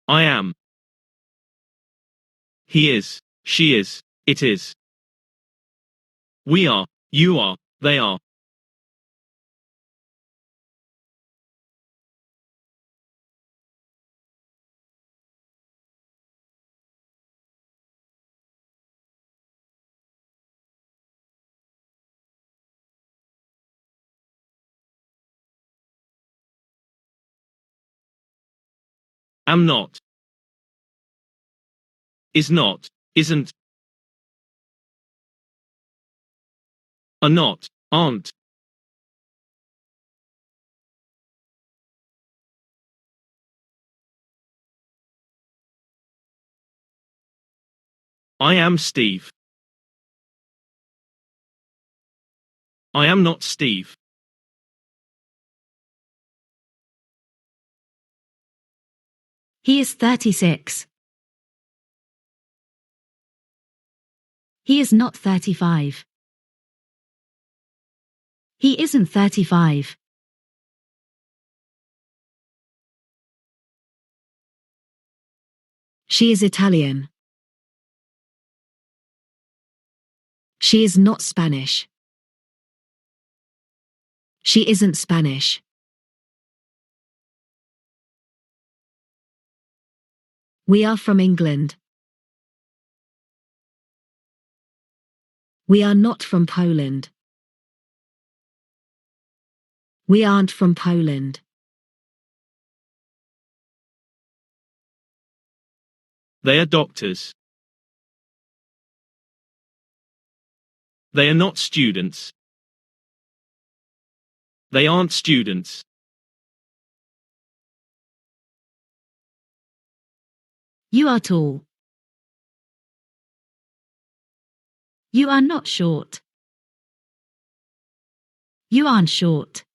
I am. He is, she is, it is. We are, you are, they are. Am not. Is not, isn't. Are not, aren't. I am Steve. I am not Steve. He is 36. He is not 35. He isn't 35. She is Italian. She is not Spanish. She isn't Spanish. We are from England. We are not from Poland. We aren't from Poland. They are doctors. They are not students. They aren't students. You are tall. You are not short. You aren't short.